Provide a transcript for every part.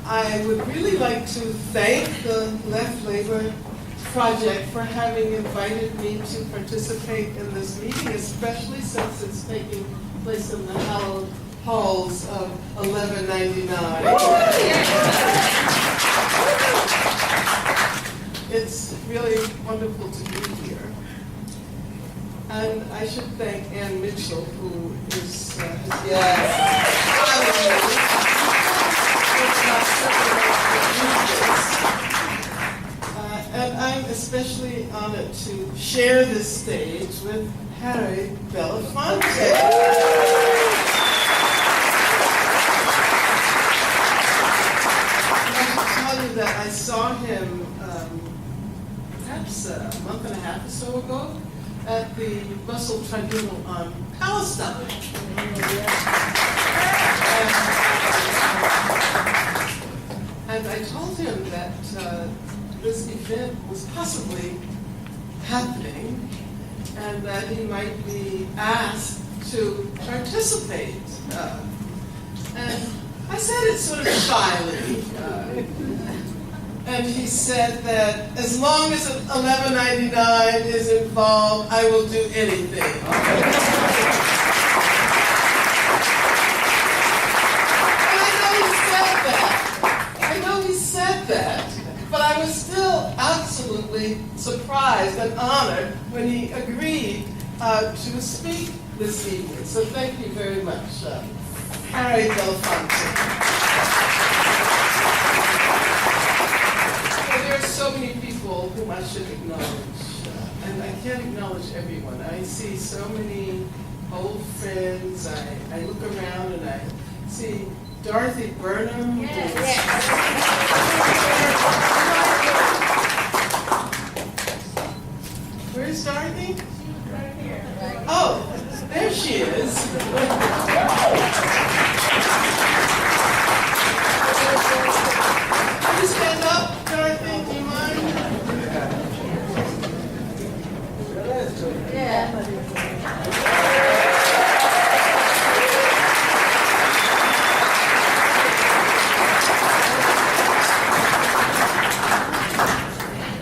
I would really like to thank the Left Labor Project for having invited me to participate in this meeting, especially since it's taking place in the hallowed halls of 1199. It's really wonderful to be here. And I should thank Ann Mitchell, who is and I'm especially honored to share this stage with Harry Belafonte. That I saw him perhaps a month and a half or so ago at the Russell Tribunal on Palestine. And I told him that this event was possibly happening and that he might be asked to participate. And I said it sort of shyly. And he said that as long as 1199 is involved, I will do anything. And I know he said that, but I was still absolutely surprised and honored when he agreed to speak this evening. So thank you very much, Harry Belafonte. There are so many people whom I should acknowledge, and I can't acknowledge everyone. I see so many old friends. I look around and I see Dorothy Burnham. Yes. Where's Dorothy? Right here. Oh, there she is. Can you stand up, Dorothy? Do you mind? Yeah.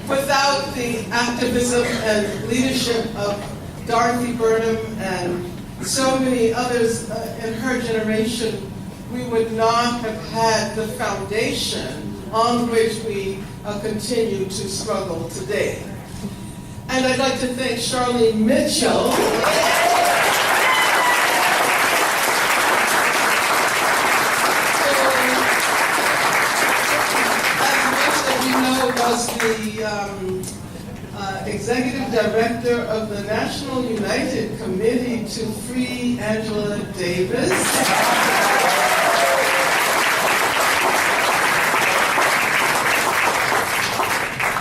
Without the activism and leadership of Dorothy Burnham and so many others in her generation, we would not have had the foundation on which we continue to struggle today. And I'd like to thank Charlene Mitchell. Was the executive director of the National United Committee to Free Angela Davis.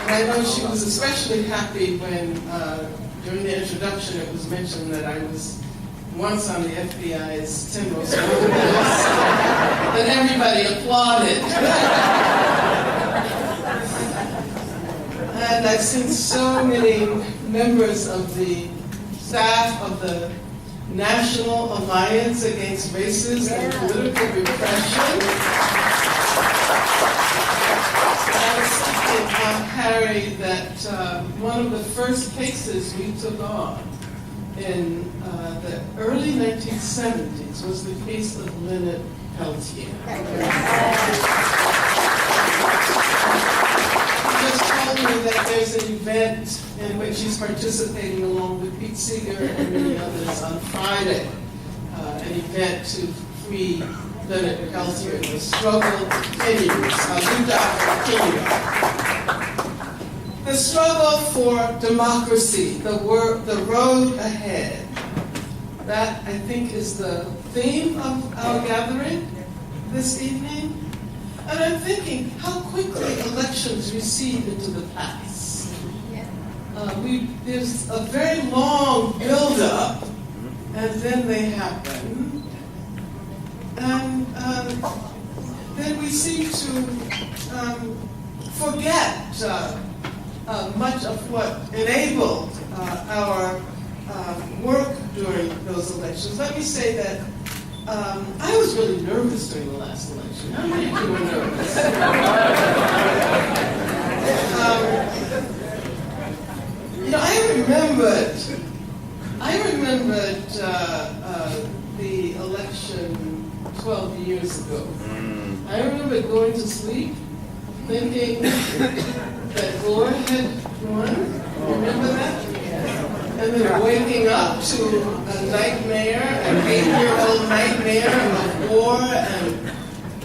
And I know she was especially happy when, during the introduction, it was mentioned that I was once on the FBI's 10 Most Wanted list. Then everybody applauded. And I've seen so many members of the staff of the National Alliance Against Racist and Political Repression. I was thinking, Harry, that one of the first cases we took on in the early 1970s was the case of Leonard Peltier. That there's an event in which he's participating along with Pete Seeger and many others on Friday, an event to free Leonard Peltier. The struggle continues. The struggle for democracy, the road ahead. That, I think, is the theme of our gathering this evening. And I'm thinking how quickly elections recede into the past. There's a very long build-up, and then they happen. And then we seem to forget much of what enabled our work during those elections. Let me say that I was really nervous during the last election. How many of you were nervous? I remembered the election 12 years ago. I remember going to sleep thinking that Gore had won. Remember that? And then waking up to a nightmare, an 8-year-old nightmare of war and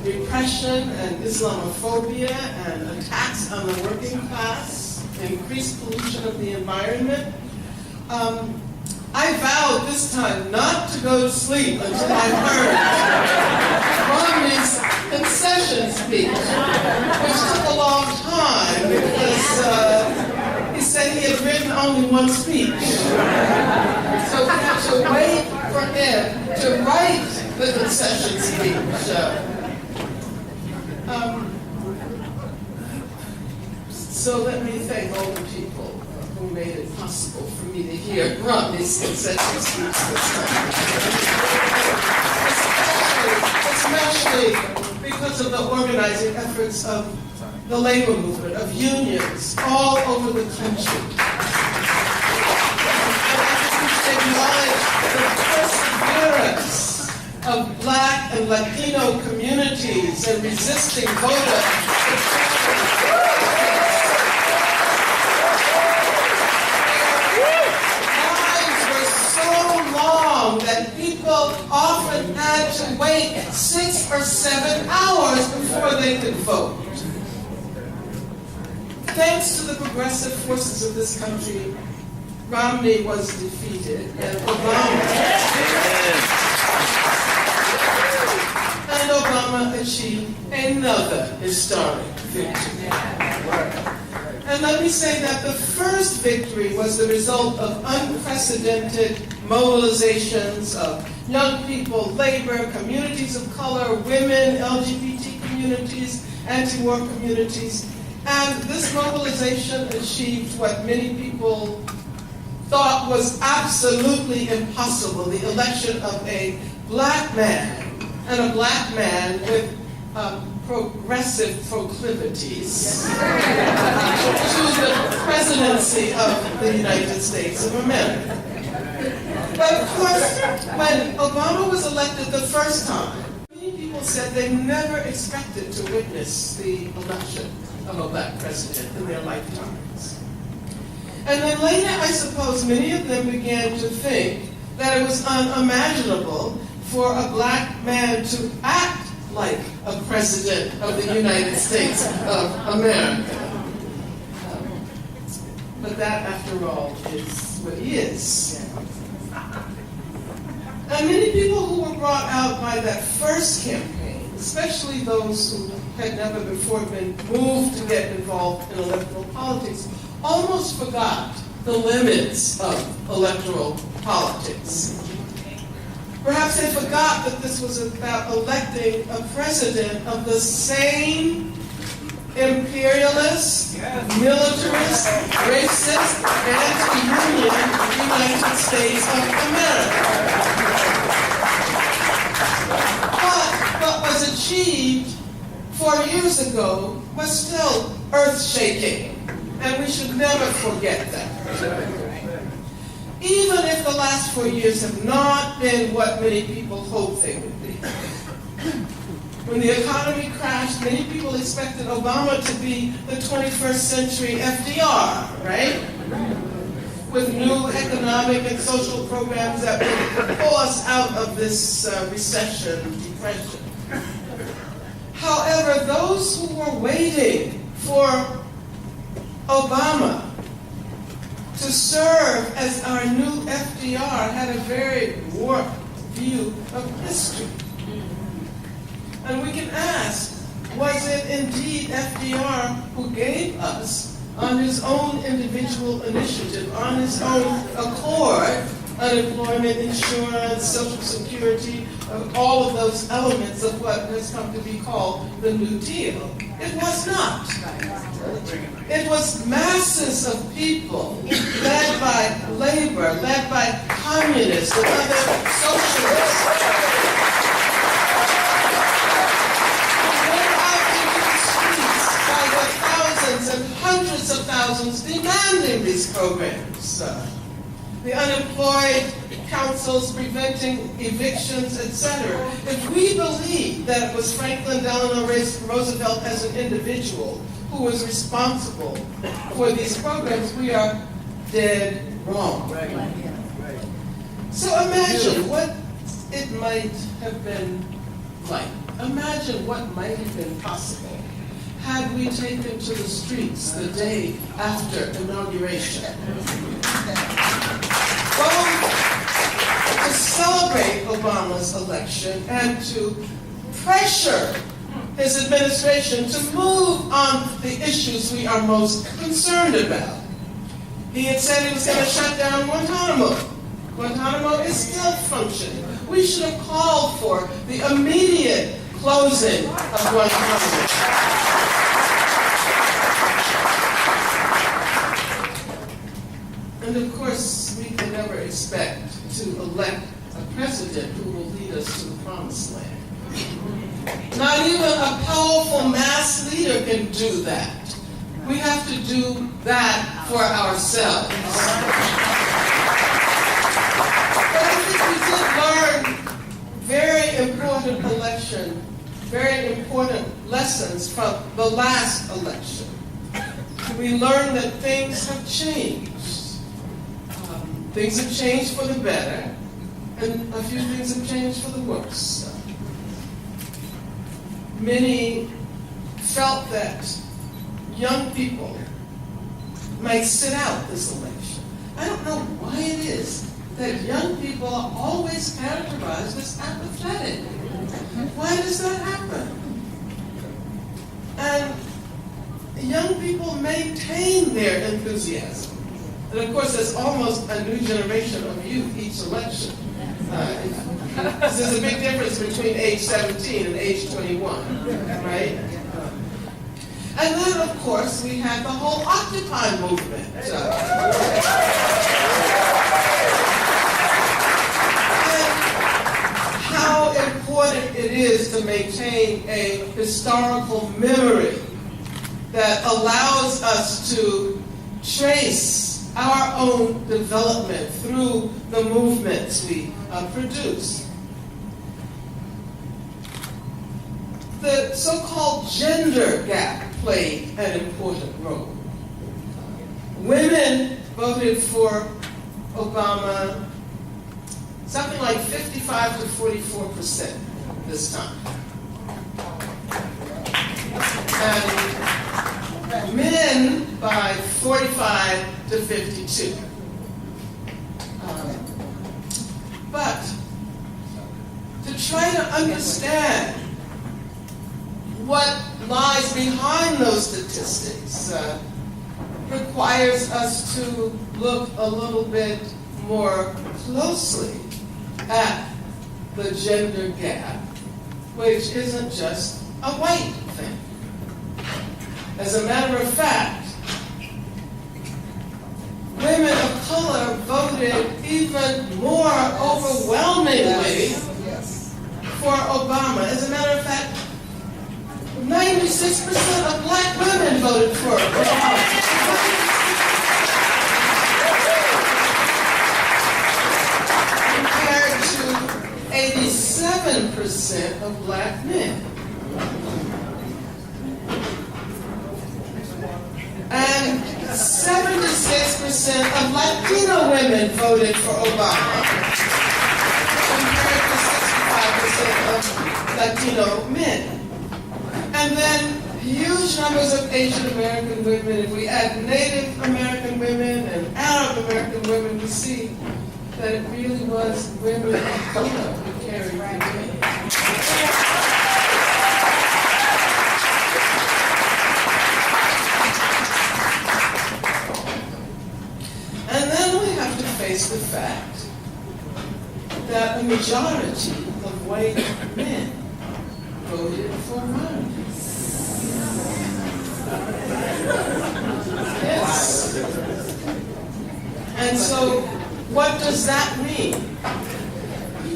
repression and Islamophobia and attacks on the working class, increased pollution of the environment. I vowed this time not to go to sleep until I heard Romney's concession speech, which took a long time because he said he had written only one speech. So we had to wait for him to write the concession speech. So let me thank all the people who made it possible for me to hear Romney's concession speech this time. Especially because of the organizing efforts of the labor movement, of unions all over the country. And I acknowledge the perseverance of Black and Latino communities and resisting voters. That people often had to wait 6 or 7 hours before they could vote. Thanks to the progressive forces of this country, Romney was defeated, and Obama achieved another historic victory. And let me say that the first victory was the result of unprecedented mobilizations of young people, labor, communities of color, women, LGBT communities, anti-war communities. And this mobilization achieved what many people thought was absolutely impossible, the election of a Black man, and a Black man with progressive proclivities to the presidency of the United States of America. But of course, when Obama was elected the first time, many people said they never expected to witness the election of a Black president in their lifetimes. And then later, I suppose, many of them began to think that it was unimaginable for a Black man to act like a president of the United States of America. But that, after all, is what he is. And many people who were brought out by that first campaign, especially those who had never before been moved to get involved in electoral politics, almost forgot the limits of electoral politics. Perhaps they forgot that this was about electing a president of the same imperialist, militarist, racist, anti-union United States of America. But what was achieved 4 years ago was still earth-shaking, and we should never forget that. Even if the last 4 years have not been what many people hoped they would be. When the economy crashed, many people expected Obama to be the 21st century FDR, right? With new economic and social programs that would pull us out of this recession, depression. However, those who were waiting for Obama to serve as our new FDR had a very warped view of history. And we can ask, was it indeed FDR who gave us, on his own individual initiative, on his own accord, unemployment insurance, Social Security, all of those elements of what has come to be called the New Deal? It was not. It was masses of people led by labor, led by communists and other socialists, thousands demanding these programs. The unemployed, councils preventing evictions, etc. If we believe that it was Franklin Delano Roosevelt as an individual who was responsible for these programs, we are dead wrong. Right. So imagine what it might have been like. Imagine what might have been possible had we taken to the streets the day after inauguration. Both to celebrate Obama's election and to pressure his administration to move on the issues we are most concerned about. He had said he was going to shut down Guantanamo. Guantanamo is still functioning. We should have called for the immediate closing of Guantanamo. And of course, we can never expect to elect a president who will lead us to the promised land. Not even a powerful mass leader can do that. We have to do that for ourselves. But I think we did learn very important lessons from the last election. We learned that things have changed. Things have changed for the better, and a few things have changed for the worse. Many felt that young people might sit out this election. I don't know why it is that young people are always characterized as apathetic. Why does that happen? And young people maintain their enthusiasm. And of course, there's almost a new generation of youth each election. There's a big difference between age 17 and age 21, right? And then, of course, we had the whole Occupy movement. And how important it is to maintain a historical memory that allows us to trace our own development through the movements we produce. The so-called gender gap played an important role. Women voted for Obama something like 55 to 44% this time. And men by 45 to 52. But to try to understand what lies behind those statistics requires us to look a little bit more closely at the gender gap, which isn't just a white thing. As a matter of fact, women of color voted even more overwhelmingly for Obama. As a matter of fact, 96% of black women voted for Obama. Compared to 87% of black men. And 76% of Latino women voted for Obama, compared to 65% of Latino men. And then huge numbers of Asian American women. If we add Native American women and Arab American women, we see that it really was women of color who carried the day. And then we have to face the fact that a majority of white men voted for monarchy. Yes. And so, what does that mean?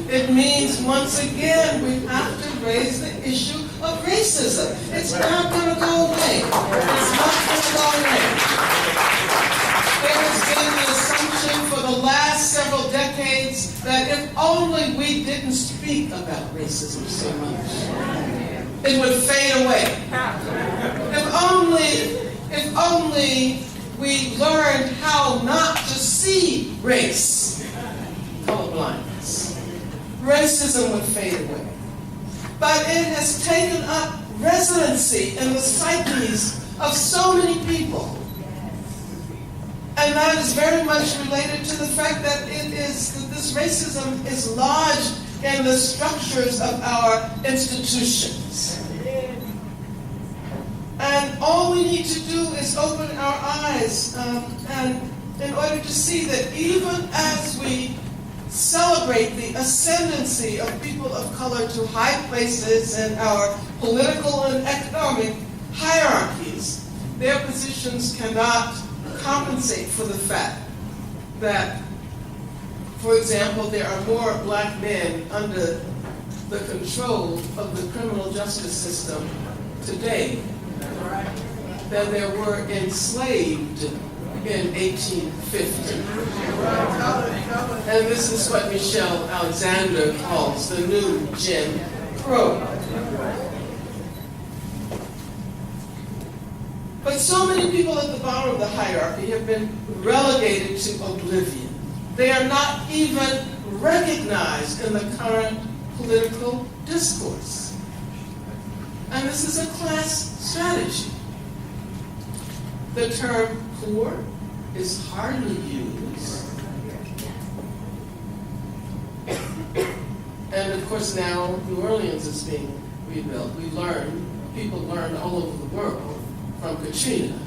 It means, once again, we have to raise the issue of racism. It's not going to go away. It's not going to go away. we didn't speak about racism so much, it would fade away. If only we learned how not to see race, colorblindness, racism would fade away. But it has taken up residency in the psyches of so many people. And that is very much related to the fact that this racism is lodged in the structures of our institutions. And all we need to do is open our eyes and in order to see that even as we celebrate the ascendancy of people of color to high places in our political and economic hierarchies, their positions cannot compensate for the fact that, for example, there are more black men under the control of the criminal justice system today than there were enslaved in 1850. And this is what Michelle Alexander calls the new Jim Crow. But so many people at the bottom of the hierarchy have been relegated to oblivion. They are not even recognized in the current political discourse. And this is a class strategy. The term poor is hardly used. And of course now New Orleans is being rebuilt. People learned all over the world from Katrina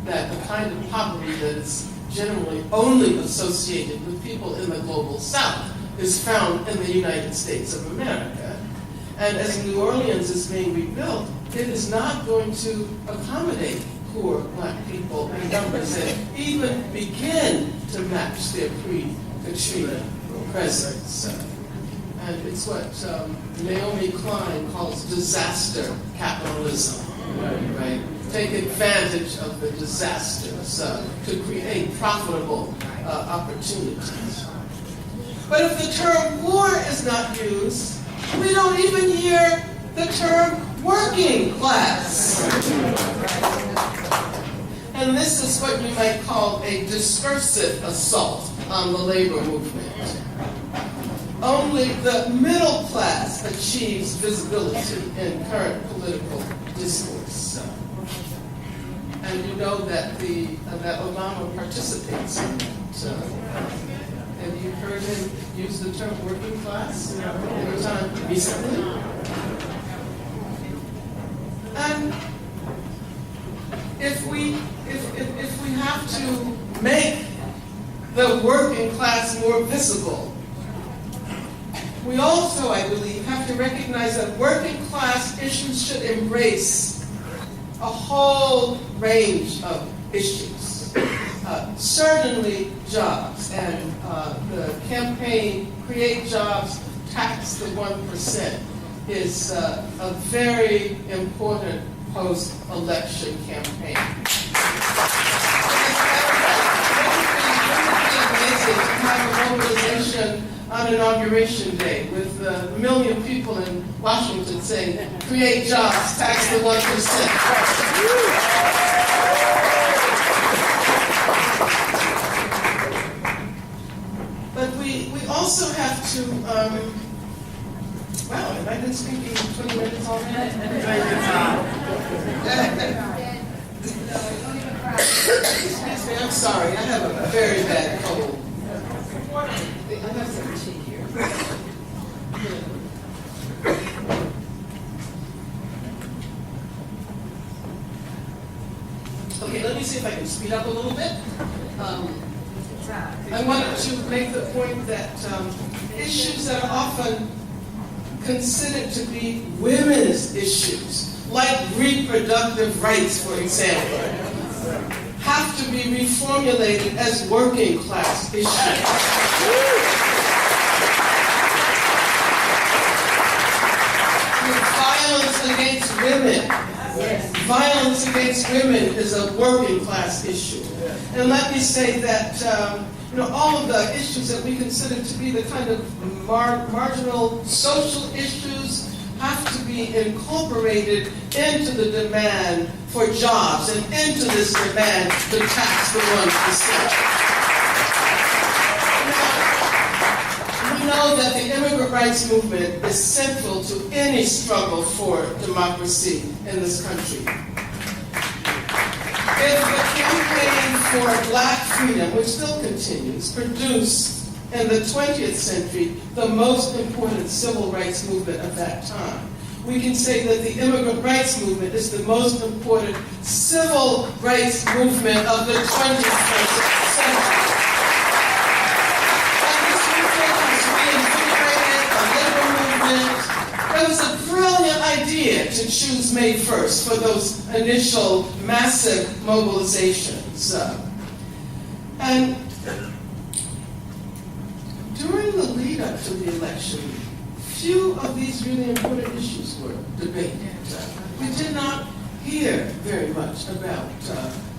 that the kind of poverty that is generally only associated with people in the global South is found in the United States of America. And as New Orleans is being rebuilt, it is not going to accommodate poor black people in numbers that even begin to match their pre-Katrina presence. And it's what Naomi Klein calls disaster capitalism, right? Take advantage of the disasters to create profitable opportunities. But if the term poor is not used, we don't even hear the term working class. And this is what you might call a discursive assault on the labor movement. Only the middle class achieves visibility in current political discourse. And you know that that Obama participates in it. Have you heard him use the term working class any time recently? And if we have to make the working class more visible, we also, I believe, have to recognize that working class issues should embrace a whole range of issues. Certainly jobs, and the campaign Create Jobs, Tax the 1% is a very important post-election campaign. It would be amazing to have a mobilization on Inauguration Day with a million people in Washington saying, create jobs, tax the 1%. But we also have to, wow, have I been speaking 20 minutes already? Excuse me, I'm sorry, I have a very bad cold. I have some tea here. Okay, let me see if I can speed up a little bit. I wanted to make the point that issues that are often considered to be women's issues, like reproductive rights, for example, have to be reformulated as working class issues. Violence against women. Violence against women is a working class issue. And let me say that all of the issues that we consider to be the kind of marginal social issues have to be incorporated into the demand for jobs and into this demand to tax the 1%. Now, we know that the immigrant rights movement is central to any struggle for democracy in this country. If the campaign for Black freedom, which still continues, produced in the 20th century the most important civil rights movement of that time, we can say that the immigrant rights movement is the most important civil rights movement of the 20th century. And this movement has reinvigorated the labor movement. It was a brilliant idea to choose May 1st for those initial massive mobilizations. And during the lead up to the election, few of these really important issues were debated. We did not hear very much about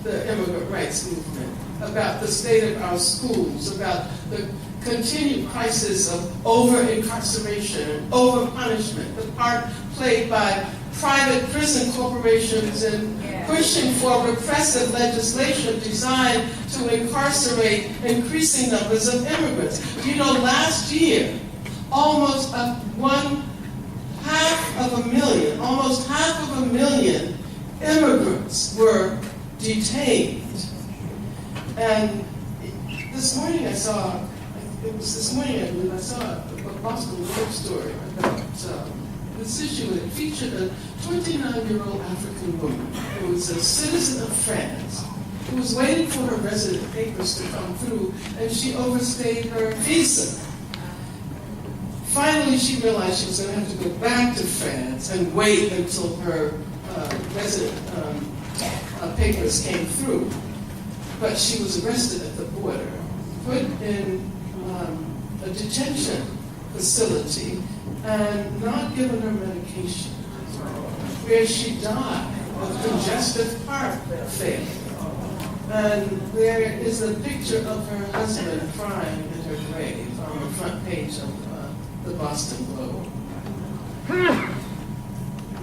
the immigrant rights movement, about the state of our schools, about the continued crisis of over-incarceration and over-punishment, the part played by private prison corporations in pushing for repressive legislation designed to incarcerate increasing numbers of immigrants. You know, last year, almost half of a million immigrants were detained. And this morning I saw, I believe, I saw a Boston Globe story about this issue. It featured a 29-year-old African woman who was a citizen of France, who was waiting for her resident papers to come through, and she overstayed her visa. Finally, she realized she was going to have to go back to France and wait until her resident papers came through. But she was arrested at the border, put in a detention facility, and not given her medication, where she died of congestive heart failure. And there is a picture of her husband crying in her grave on the front page of the Boston Globe.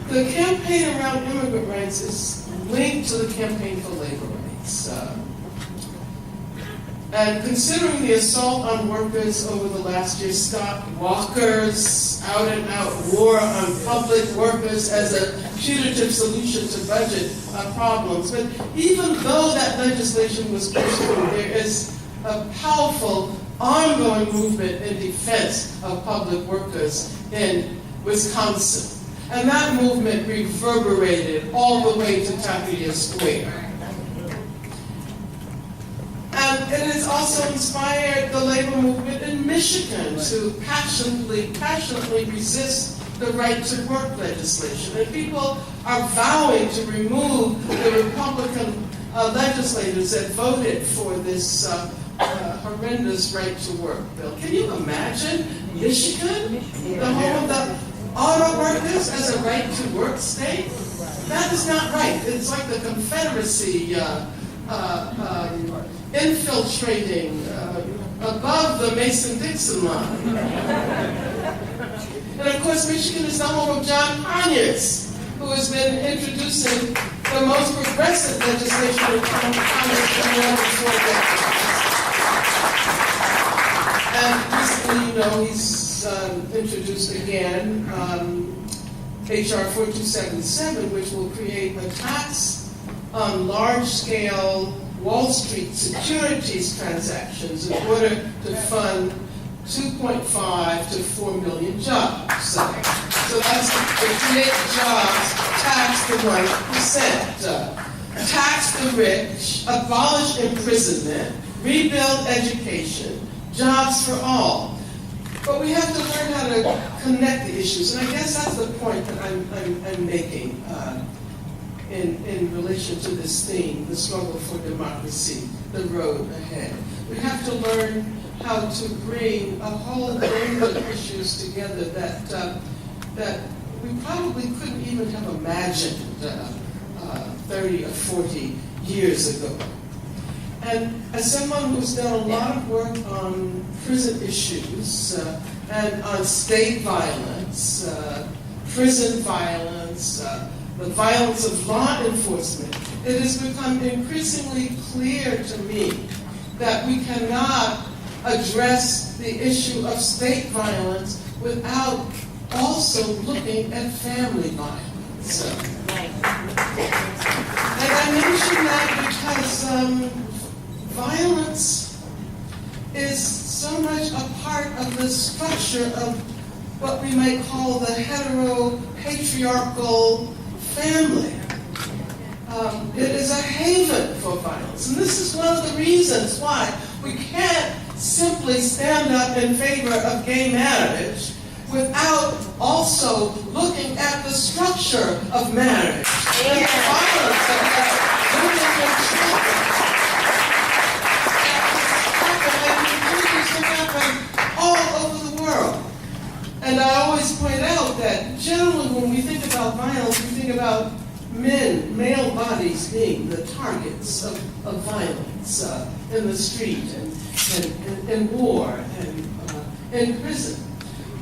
The campaign around immigrant rights is linked to the campaign for labor rights. And considering the assault on workers over the last year, Scott Walker's out-and-out war on public workers as a punitive solution to budget problems. But even though that legislation was pushed through, there is a powerful ongoing movement in defense of public workers in Wisconsin. And that movement reverberated all the way to Tahrir Square. And it has also inspired the labor movement in Michigan to passionately resist the right to work legislation. And people are vowing to remove the Republican legislators that voted for this horrendous right to work bill. Can you imagine Michigan, the home of the auto workers, as a right to work state? That is not right. It's like the Confederacy infiltrating above the Mason-Dixon line. And of course, Michigan is the home of John Conyers, who has been introducing the most progressive legislation in Congress in more than 4 decades. And recently, you know, he's introduced again H.R. 4277, which will create a tax on large-scale Wall Street securities transactions in order to fund 2.5 to 4 million jobs. So that's to create jobs, tax the 1%, tax the rich, abolish imprisonment, rebuild education, jobs for all. But we have to learn how to connect the issues, and I guess that's the point that I'm making in relation to this theme, the struggle for democracy, the road ahead. We have to learn how to bring a whole range of issues together that we probably couldn't even have imagined 30 or 40 years ago. And as someone who's done a lot of work on prison issues and on state violence, prison violence, the violence of law enforcement, it has become increasingly clear to me that we cannot address the issue of state violence without also looking at family violence. And I mention that because violence is so much a part of the structure of what we might call the hetero-patriarchal family. It is a haven for violence. And this is one of the reasons why we can't simply stand up in favor of gay marriage without also looking at the structure of marriage. And the violence of women and children. And happen all over the world. And I always point out that generally when we think about violence, we think about male bodies being the targets of violence in the street and in war and in prison.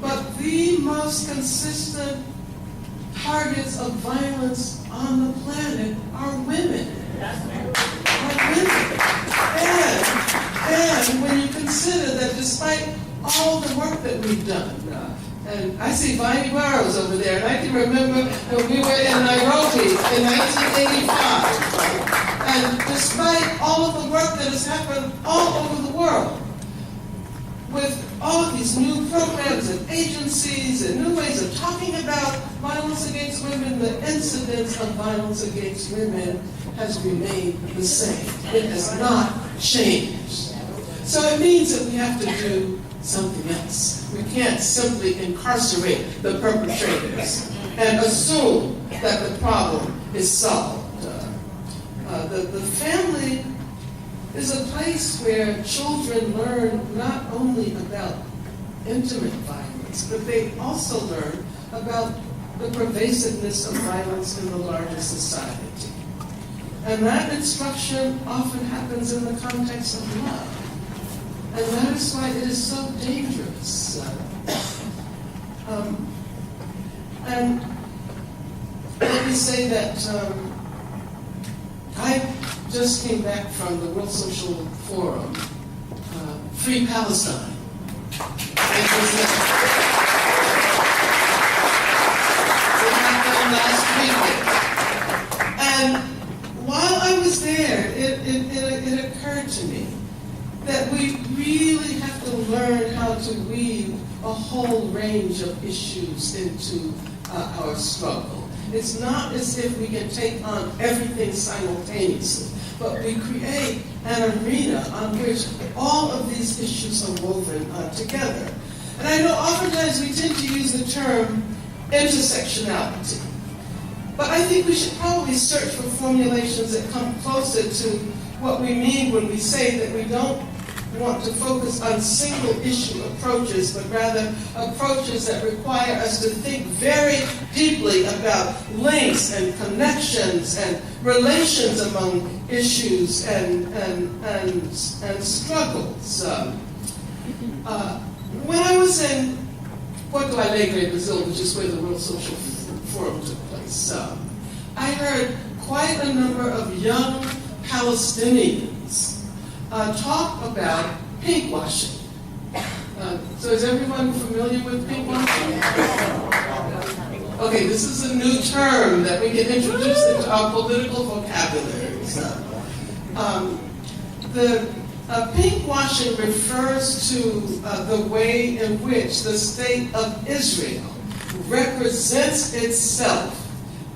But the most consistent targets of violence on the planet are women. And when you consider that despite all the work that we've done, and I see Viney Burrows over there, and I can remember when we were in Nairobi in 1985. And despite all of the work that has happened all over the world, with all of these new programs and agencies and new ways of talking about violence against women, the incidence of violence against women has remained the same. It has not changed. So it means that we have to do something else. We can't simply incarcerate the perpetrators and assume that the problem is solved. The family is a place where children learn not only about intimate violence, but they also learn about the pervasiveness of violence in the larger society. And that instruction often happens in the context of love. And that is why it is so dangerous. And let me say that I just came back from the World Social Forum, Free Palestine. It happened last weekend. And while I was there, it occurred to me that we really have to learn how to weave a whole range of issues into our struggle. It's not as if we can take on everything simultaneously, but we create an arena on which all of these issues are woven together. And I know oftentimes we tend to use the term intersectionality, but I think we should probably search for formulations that come closer to what we mean when we say that we don't want to focus on single issue approaches, but rather approaches that require us to think very deeply about links and connections and relations among issues and struggles. When I was in Porto Alegre, Brazil, which is where the World Social Forum took place, I heard quite a number of young Palestinians talk about pinkwashing. So is everyone familiar with pinkwashing? Okay, this is a new term that we can introduce into our political vocabularies. The pinkwashing refers to the way in which the state of Israel represents itself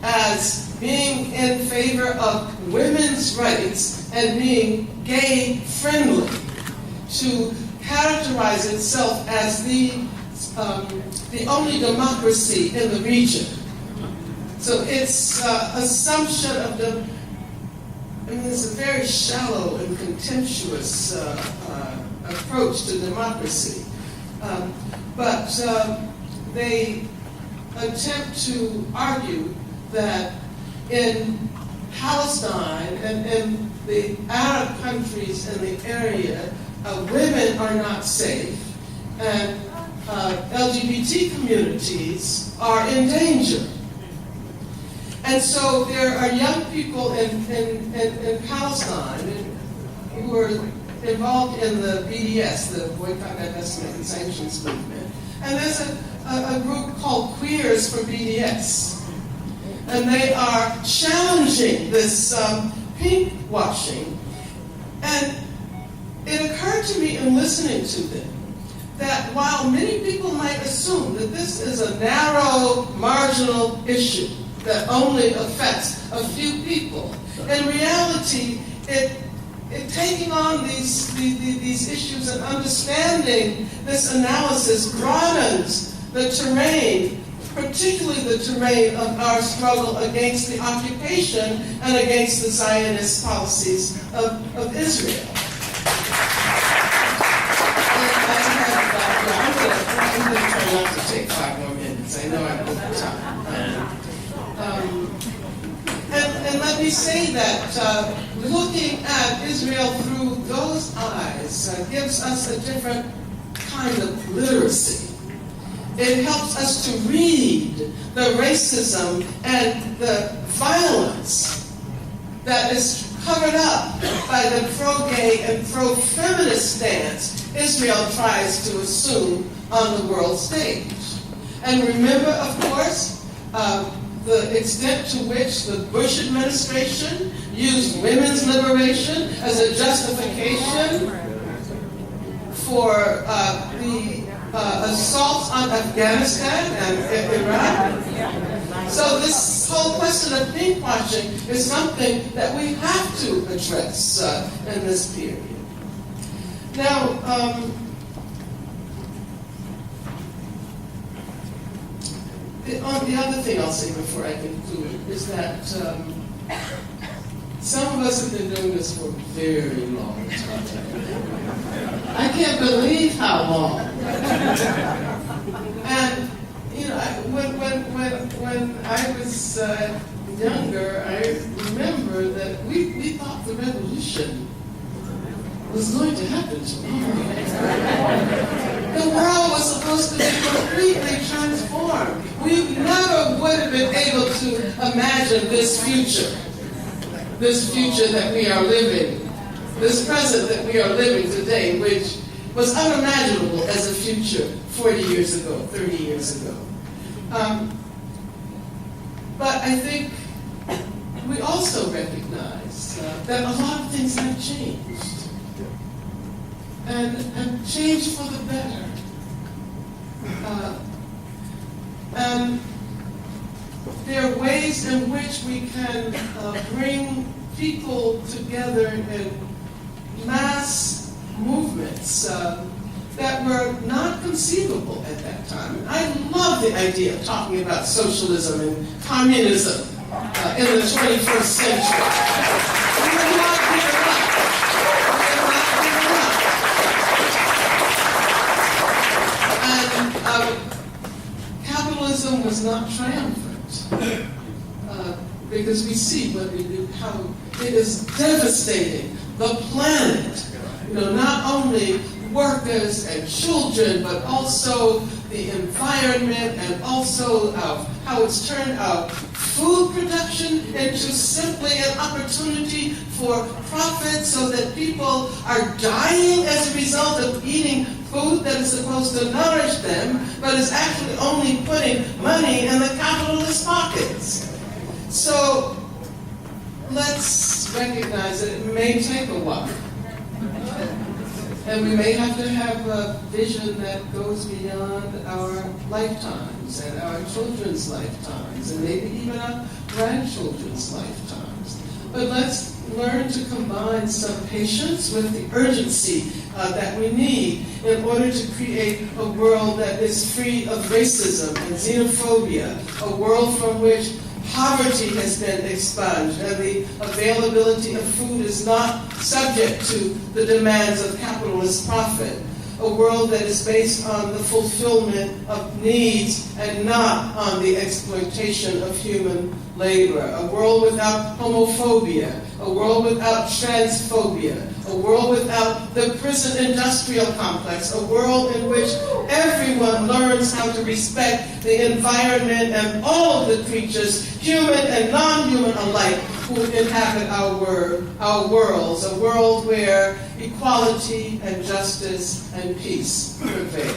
as being in favor of women's rights and being gay-friendly, to characterize itself as the only democracy in the region. So its assumption of it's a very shallow and contemptuous approach to democracy. But they attempt to argue that in Palestine and in the Arab countries in the area, women are not safe, and LGBT communities are in danger. And so there are young people in Palestine who are involved in the BDS, the Boycott, Divestment, and Sanctions movement. And there's a group called Queers for BDS. And they are challenging this pink washing. And it occurred to me in listening to them that while many people might assume that this is a narrow, marginal issue that only affects a few people, in reality, it taking on these issues and understanding this analysis broadens the terrain, particularly the terrain of our struggle against the occupation and against the Zionist policies of Israel. I'm going to try not to take 5 more minutes. I know I'm over time. And let me say that looking at Israel through those eyes gives us a different kind of literacy. It helps us to read the racism and the violence that is covered up by the pro-gay and pro-feminist stance Israel tries to assume on the world stage. And remember, of course, the extent to which the Bush administration used women's liberation as a justification for the assaults on Afghanistan and Iraq. So this whole question of pinkwashing is something that we have to address in this period. Now, the other thing I'll say before I conclude is that some of us have been doing this for a very long time. I can't believe how long. And you know, when I was younger, I remember that we thought the revolution was going to happen tomorrow. The world was supposed to be completely transformed. We never would have been able to imagine this future that we are living, this present that we are living today, which was unimaginable as a future 40 years ago, 30 years ago. But I think we also recognize that a lot of things have changed. And changed for the better. And there are ways in which we can bring people together in mass movements that were not conceivable at that time. I love the idea of talking about socialism and communism in the 21st century. We will not give it up. Capitalism was not triumphant because we see what we do, how it is devastating the planet. You know, not only workers and children, but also the environment and also how it's turned out food production into simply an opportunity for profit so that people are dying as a result of eating food that is supposed to nourish them, but is actually only putting money in the capitalist pockets. So let's recognize that it may take a while. And we may have to have a vision that goes beyond our lifetimes and our children's lifetimes and maybe even our grandchildren's lifetimes. But let's learn to combine some patience with the urgency that we need in order to create a world that is free of racism and xenophobia, a world from which poverty has been expunged and the availability of food is not subject to the demands of capitalist profit. a world that is based on the fulfillment of needs and not on the exploitation of human labor, a world without homophobia, a world without transphobia, a world without the prison industrial complex, a world in which everyone learns how to respect the environment and all of the creatures, human and non-human alike, who inhabit our worlds, a world where equality and justice and peace prevail.